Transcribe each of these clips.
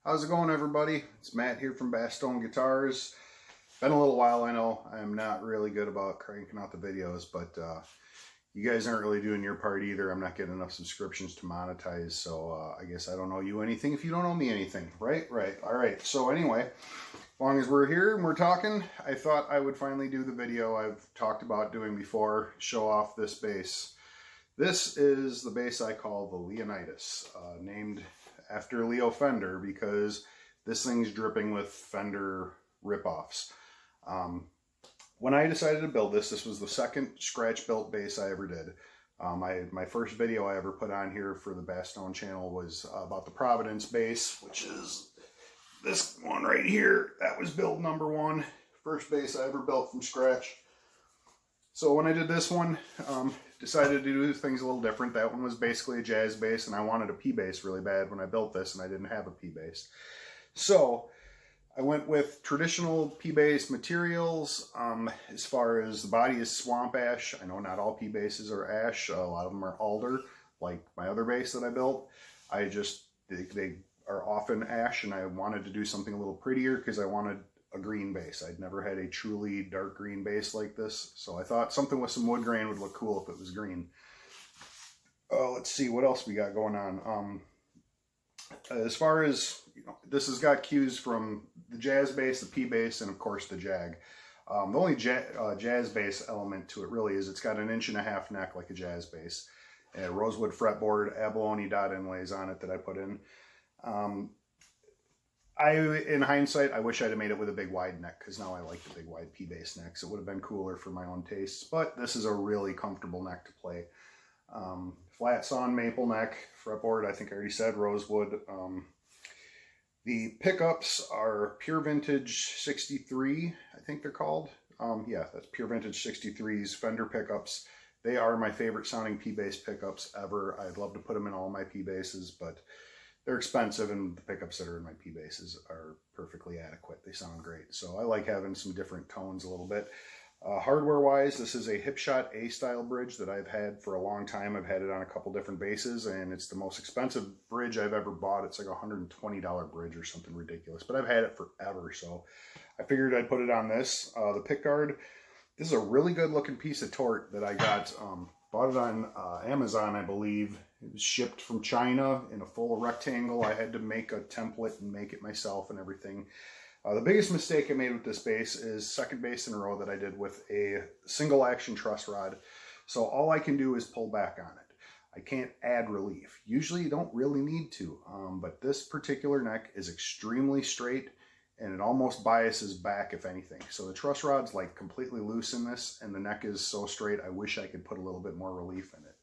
How's it going, everybody? It's Matt here from Bastone Guitars. Been a little while, I know. I'm not really good about cranking out the videos, but you guys aren't really doing your part either. I'm not getting enough subscriptions to monetize, so I guess I don't owe you anything if you don't owe me anything. Right? All right. So anyway, as long as we're here and we're talking, I thought I would finally do the video I've talked about doing before, show off this bass. This is the bass I call the Leonidas, named after Leo Fender because this thing's dripping with Fender ripoffs. When I decided to build this, this was the second scratch-built bass I ever did. My first video I ever put on here for the Bastone channel was about the Providence bass, which is this one right here. That was build number one. First bass I ever built from scratch. So when I did this one, decided to do things a little different. That one was basically a jazz bass, and I wanted a P bass really bad when I built this, and I didn't have a P bass. So I went with traditional P bass materials. As far as the body is swamp ash. I know not all P basses are ash. A lot of them are alder, like my other bass that I built. They are often ash, and I wanted to do something a little prettier because I wanted a green bass. I'd never had a truly dark green bass like this, so I thought something with some wood grain would look cool if it was green. Let's see what else we got going on. As far as, this has got cues from the jazz bass, the P bass, and of course the Jag. The only jazz bass element to it really is it's got an 1.5-inch neck like a jazz bass, and a rosewood fretboard, abalone dot inlays on it that I put in. In hindsight, I wish I'd have made it with a big wide neck, because now I like the big wide P bass necks. It would have been cooler for my own tastes, but this is a really comfortable neck to play. Flat sawn maple neck, fretboard, I think I already said, rosewood. The pickups are Pure Vintage 63, I think they're called. Yeah, that's Pure Vintage 63's Fender pickups. They are my favorite sounding P bass pickups ever. I'd love to put them in all my P basses, but they're expensive, and the pickups that are in my P basses are perfectly adequate. They sound great. So I like having some different tones a little bit. Hardware-wise, this is a Hipshot A-style bridge that I've had for a long time. I've had it on a couple different basses, and it's the most expensive bridge I've ever bought. It's like a $120 bridge or something ridiculous, but I've had it forever, so I figured I'd put it on this. The pickguard, this is a really good-looking piece of tort that I got. Bought it on Amazon, I believe. It was shipped from China in a full rectangle. I had to make a template and make it myself and everything. The biggest mistake I made with this bass is second bass in a row that I did with a single action truss rod. So all I can do is pull back on it. I can't add relief. Usually you don't really need to, but this particular neck is extremely straight, and it almost biases back if anything. So the truss rod's like completely loose in this, and the neck is so straight I wish I could put a little bit more relief in it.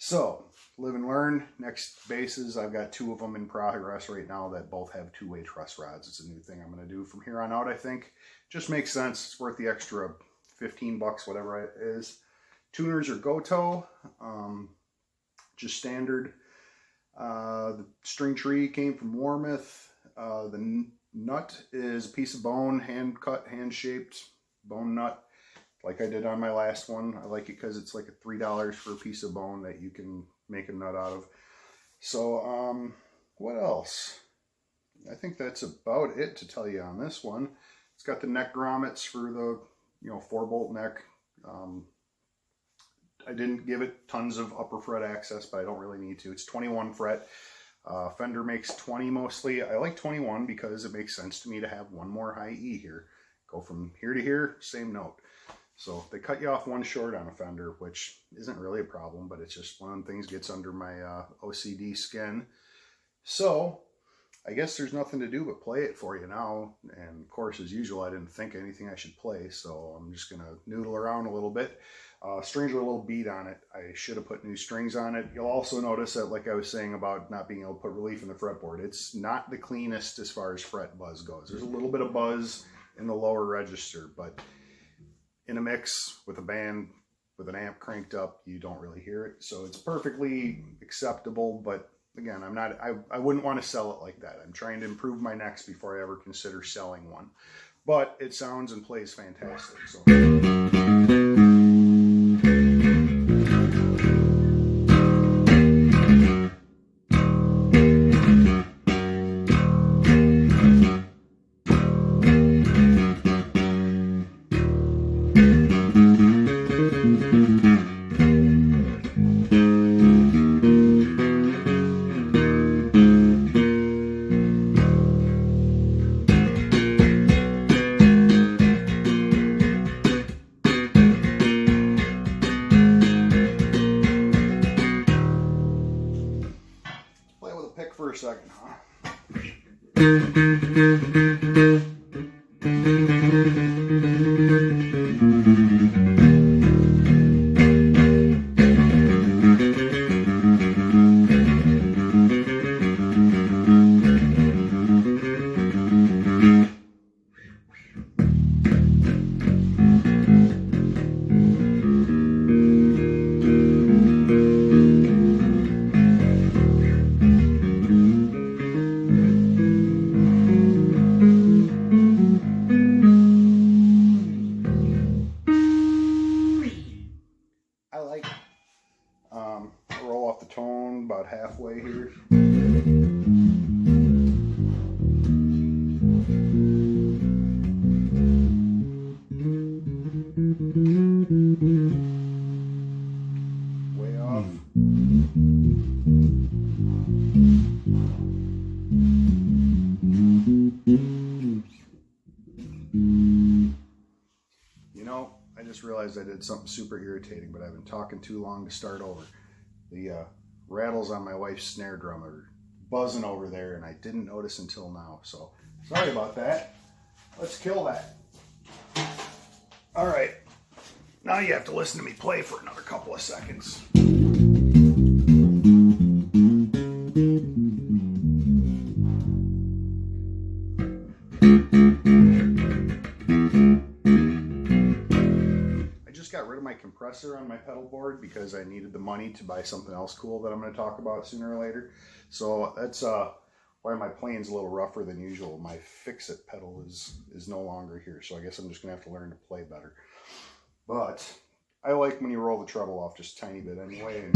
So, live and learn. Next basses, I've got 2 of them in progress right now that both have 2-way truss rods. It's a new thing I'm going to do from here on out, I think. Just makes sense. It's worth the extra 15 bucks, whatever it is. Tuners are Goto, just standard. The string tree came from Warmouth. The nut is a piece of bone, hand-cut, hand-shaped bone nut, like I did on my last one. I like it because it's like $3 for a piece of bone that you can make a nut out of. So, what else? I think that's about it to tell you on this one. It's got the neck grommets for the, 4-bolt neck. I didn't give it tons of upper fret access, but I don't really need to. It's 21 fret. Fender makes 20 mostly. I like 21 because it makes sense to me to have one more high E here. Go from here to here, same note. So they cut you off one short on a Fender, which isn't really a problem, but it's just one of the things gets under my OCD skin. So I guess there's nothing to do but play it for you now. And of course, as usual, I didn't think anything I should play, so I'm just going to noodle around a little bit. Strings are a little beat on it. I should have put new strings on it. You'll also notice that, like I was saying about not being able to put relief in the fretboard, it's not the cleanest as far as fret buzz goes. There's a little bit of buzz in the lower register, but in a mix with a band with an amp cranked up, you don't really hear it. So it's perfectly acceptable, but again, I wouldn't want to sell it like that. I'm trying to improve my necks before I ever consider selling one. But it sounds and plays fantastic. So pick for a second, huh? Roll off the tone about halfway here. Way off. You know, I just realized I did something super irritating, but I've been talking too long to start over. The rattles on my wife's snare drum are buzzing over there, and I didn't notice until now. So sorry about that. Let's kill that. All right. Now you have to listen to me play for another couple of seconds. Got rid of my compressor on my pedal board because I needed the money to buy something else cool that I'm going to talk about sooner or later. So that's why my playing's a little rougher than usual. My fix-it pedal is no longer here, so I guess I'm just going to have to learn to play better. But I like when you roll the treble off just a tiny bit anyway.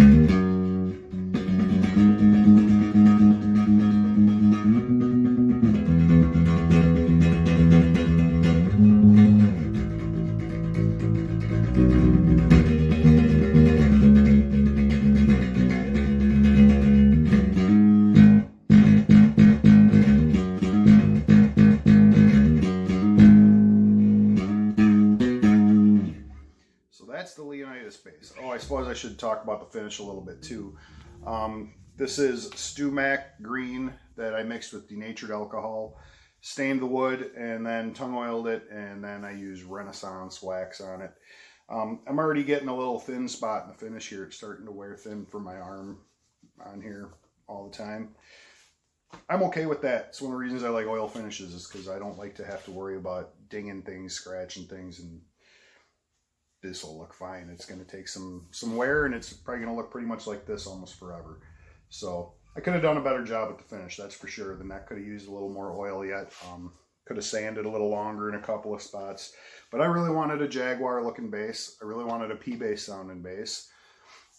That's the Leonidas Bass. Oh, I suppose I should talk about the finish a little bit too. This is Stumac green that I mixed with denatured alcohol, stained the wood, and then tongue oiled it, and then I used Renaissance wax on it. I'm already getting a little thin spot in the finish here. It's starting to wear thin for my arm on here all the time. I'm okay with that. It's one of the reasons I like oil finishes, is because I don't like to have to worry about dinging things, scratching things, and this will look fine. It's going to take some wear, and it's probably going to look pretty much like this almost forever. So I could have done a better job at the finish, that's for sure. The neck could have used a little more oil yet. Could have sanded a little longer in a couple of spots. But I really wanted a Jaguar looking bass. I really wanted a P-bass sounding bass.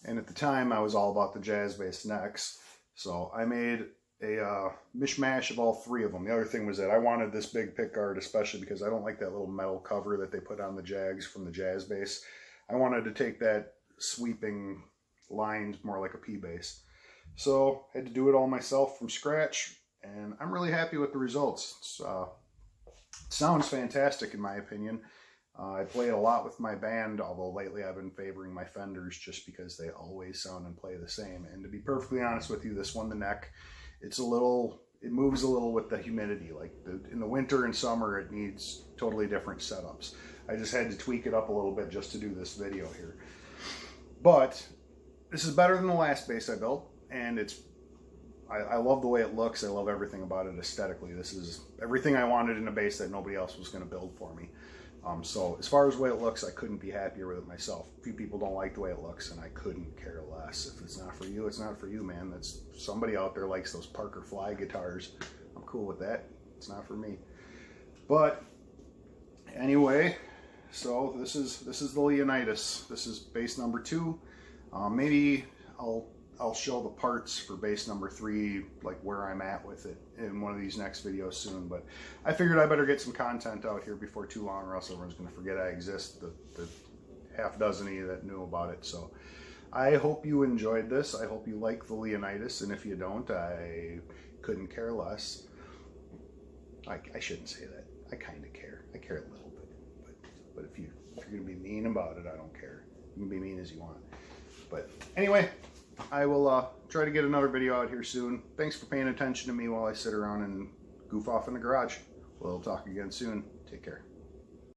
And at the time, I was all about the jazz bass necks. So I made a mishmash of all three of them. The other thing was that I wanted this big pickguard, especially because I don't like that little metal cover that they put on the Jags from the jazz bass. I wanted to take that sweeping lines more like a P-bass. So I had to do it all myself from scratch, and I'm really happy with the results. It sounds fantastic in my opinion. I play it a lot with my band, although lately I've been favoring my Fenders just because they always sound and play the same. And to be perfectly honest with you, this one, the neck, it moves a little with the humidity. Like in the winter and summer, it needs totally different setups. I just had to tweak it up a little bit just to do this video here. But this is better than the last bass I built, and I love the way it looks. I love everything about it aesthetically. This is everything I wanted in a bass that nobody else was going to build for me. So as far as the way it looks, I couldn't be happier with it myself. A few people don't like the way it looks, and I couldn't care less. If it's not for you, it's not for you, man. That's somebody out there likes those Parker Fly guitars. I'm cool with that. It's not for me. But anyway, so this is the Leonidas. This is bass number 2. Maybe I'll show the parts for bass number 3, like where I'm at with it, in one of these next videos soon. But I figured I better get some content out here before too long, or else everyone's going to forget I exist, the half dozen of you that knew about it. So I hope you enjoyed this. I hope you like the Leonidas, and if you don't, I couldn't care less. I shouldn't say that. I kind of care. I care a little bit. But if you're going to be mean about it, I don't care. You can be mean as you want. But anyway, I will try to get another video out here soon. Thanks for paying attention to me while I sit around and goof off in the garage. We'll talk again soon. Take care.